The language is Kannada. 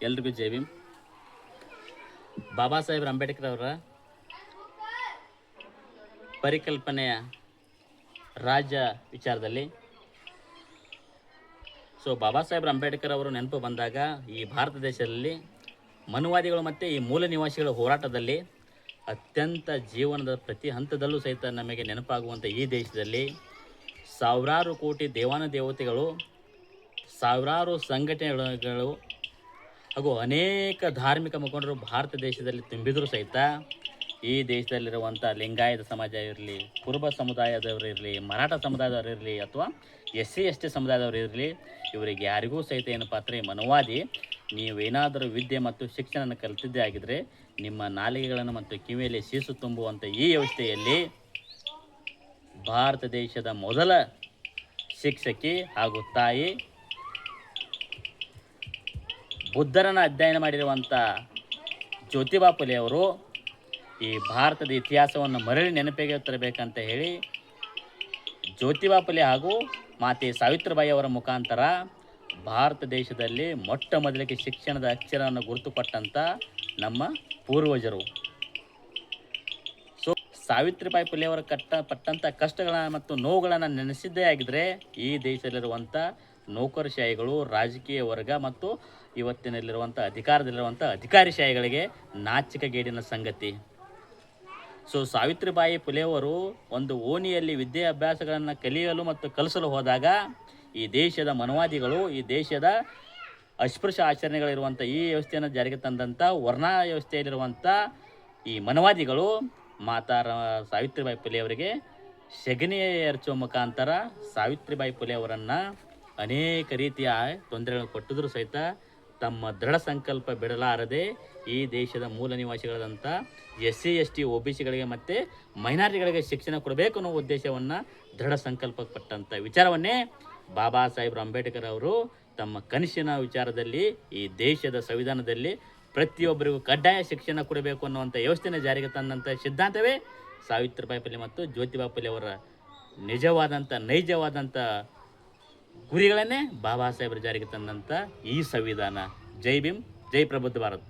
ಎಲ್ರಿಗೂ ಜೈ ಭೀಮ್. ಬಾಬಾ ಸಾಹೇಬ್ ಅಂಬೇಡ್ಕರ್ ಅವರ ಪರಿಕಲ್ಪನೆಯ ರಾಜ್ಯ ವಿಚಾರದಲ್ಲಿ ಬಾಬಾ ಸಾಹೇಬ್ ಅಂಬೇಡ್ಕರ್ ಅವರು ನೆನಪು ಬಂದಾಗ ಈ ಭಾರತ ದೇಶದಲ್ಲಿ ಮನುವಾದಿಗಳು ಮತ್ತು ಈ ಮೂಲ ನಿವಾಸಿಗಳ ಹೋರಾಟದಲ್ಲಿ ಅತ್ಯಂತ ಜೀವನದ ಪ್ರತಿ ಹಂತದಲ್ಲೂ ಸಹಿತ ನಮಗೆ ನೆನಪಾಗುವಂಥ ಈ ದೇಶದಲ್ಲಿ ಸಾವಿರಾರು ಕೋಟಿ ದೇವಾನುದೇವತೆಗಳು, ಸಾವಿರಾರು ಸಂಘಟನೆಗಳು ಹಾಗೂ ಅನೇಕ ಧಾರ್ಮಿಕ ಮುಖಂಡರು ಭಾರತ ದೇಶದಲ್ಲಿ ತುಂಬಿದರೂ ಸಹಿತ ಈ ದೇಶದಲ್ಲಿರುವಂಥ ಲಿಂಗಾಯತ ಸಮಾಜ ಇರಲಿ, ಕುರುಬ ಸಮುದಾಯದವರು ಇರಲಿ, ಮರಾಠ ಸಮುದಾಯದವರು ಇರಲಿ ಅಥವಾ SC ST ಸಮುದಾಯದವರು ಇರಲಿ, ಇವರಿಗೆ ಯಾರಿಗೂ ಸಹಿತ ಏನಪ್ಪ ಅಂದರೆ ಮನುವಾದಿ ನೀವೇನಾದರೂ ವಿದ್ಯೆ ಮತ್ತು ಶಿಕ್ಷಣ ಕಲಿತಿದ್ದೇ ಆಗಿದ್ದರೆ ನಿಮ್ಮ ನಾಲಿಗೆಗಳನ್ನು ಮತ್ತು ಕಿವಿಯಲ್ಲಿ ಸೀಸು ತುಂಬುವಂಥ ಈ ವ್ಯವಸ್ಥೆಯಲ್ಲಿ ಭಾರತ ದೇಶದ ಮೊದಲ ಶಿಕ್ಷಕಿ ಹಾಗೂ ತಾಯಿ ಬುದ್ಧರನ್ನು ಅಧ್ಯಯನ ಮಾಡಿರುವಂಥ ಜ್ಯೋತಿಬಾ ಫುಲೆ ಅವರು ಈ ಭಾರತದ ಇತಿಹಾಸವನ್ನು ಮರಳಿ ನೆನಪಿಗೆ ತರಬೇಕಂತ ಹೇಳಿ ಜ್ಯೋತಿಬಾ ಫುಲೆ ಹಾಗೂ ಮಾತೆ ಸಾವಿತ್ರಿಬಾಯಿ ಅವರ ಮುಖಾಂತರ ಭಾರತ ದೇಶದಲ್ಲಿ ಮೊಟ್ಟ ಮೊದಲಿಗೆ ಶಿಕ್ಷಣದ ಅಕ್ಷರವನ್ನು ಗುರುತುಪಟ್ಟಂಥ ನಮ್ಮ ಪೂರ್ವಜರು. ಸಾವಿತ್ರಿಬಾಯಿ ಫುಲೆ ಅವರ ಪಟ್ಟಂಥ ಕಷ್ಟಗಳನ್ನು ಮತ್ತು ನೋವುಗಳನ್ನು ನೆನೆಸಿದ್ದೇ ಆಗಿದ್ದರೆ ಈ ದೇಶದಲ್ಲಿರುವಂಥ ನೌಕರಶಾಹಿಗಳು, ರಾಜಕೀಯ ವರ್ಗ ಮತ್ತು ಇವತ್ತಿನಲ್ಲಿರುವಂಥ ಅಧಿಕಾರದಲ್ಲಿರುವಂಥ ಅಧಿಕಾರಿಶಾಹಿಗಳಿಗೆ ನಾಚಿಕೆಗೇಡಿನ ಸಂಗತಿ. ಸಾವಿತ್ರಿಬಾಯಿ ಫುಲೆಯವರು ಒಂದು ಓಣಿಯಲ್ಲಿ ವಿದ್ಯಾಭ್ಯಾಸಗಳನ್ನು ಕಲಿಯಲು ಮತ್ತು ಕಲಿಸಲು ಹೋದಾಗ ಈ ದೇಶದ ಮನುವಾದಿಗಳು, ಈ ದೇಶದ ಅಸ್ಪೃಶ್ಯ ಆಚರಣೆಗಳಿರುವಂಥ ಈ ವ್ಯವಸ್ಥೆಯನ್ನು ಜಾರಿಗೆ ತಂದಂಥ ವರ್ಣ ವ್ಯವಸ್ಥೆಯಲ್ಲಿರುವಂಥ ಈ ಮನುವಾದಿಗಳು ಮಾತಾ ಸಾವಿತ್ರಿಬಾಯಿ ಫುಲೆಯವರಿಗೆ ಸೆಗಣಿ ಎರಚುವ ಮುಖಾಂತರ ಸಾವಿತ್ರಿಬಾಯಿ ಫುಲೆಯವರನ್ನು ಅನೇಕ ರೀತಿಯ ತೊಂದರೆಗಳನ್ನು ಕೊಟ್ಟಿದ್ರೂ ಸಹಿತ ತಮ್ಮ ದೃಢ ಸಂಕಲ್ಪ ಬಿಡಲಾರದೆ ಈ ದೇಶದ ಮೂಲ ನಿವಾಸಿಗಳಾದಂಥ SC ST OBCಗಳಿಗೆ ಮತ್ತು ಮೈನಾರಿಟಿಗಳಿಗೆ ಶಿಕ್ಷಣ ಕೊಡಬೇಕು ಅನ್ನೋ ಉದ್ದೇಶವನ್ನು ದೃಢ ಸಂಕಲ್ಪ ಪಟ್ಟಂಥ ವಿಚಾರವನ್ನೇ ಬಾಬಾ ಸಾಹೇಬ್ ಅಂಬೇಡ್ಕರ್ ಅವರು ತಮ್ಮ ಕನಸಿನ ವಿಚಾರದಲ್ಲಿ ಈ ದೇಶದ ಸಂವಿಧಾನದಲ್ಲಿ ಪ್ರತಿಯೊಬ್ಬರಿಗೂ ಕಡ್ಡಾಯ ಶಿಕ್ಷಣ ಕೊಡಬೇಕು ಅನ್ನುವಂಥ ವ್ಯವಸ್ಥೆನ ಜಾರಿಗೆ ತಂದಂಥ ಸಿದ್ಧಾಂತವೇ ಸಾವಿತ್ರಿಬಾಯಿ ಫುಲೆ ಮತ್ತು ಜ್ಯೋತಿಬಾ ಫುಲೆ ಅವರ ನೈಜವಾದಂಥ ಗುರಿಗಳನ್ನೇ ಬಾಬಾ ಸಾಹೇಬರು ಜಾರಿಗೆ ತಂದಂಥ ಈ ಸಂವಿಧಾನ. ಜೈ ಭೀಮ್, ಜೈ ಪ್ರಬುದ್ಧ ಭಾರತ್.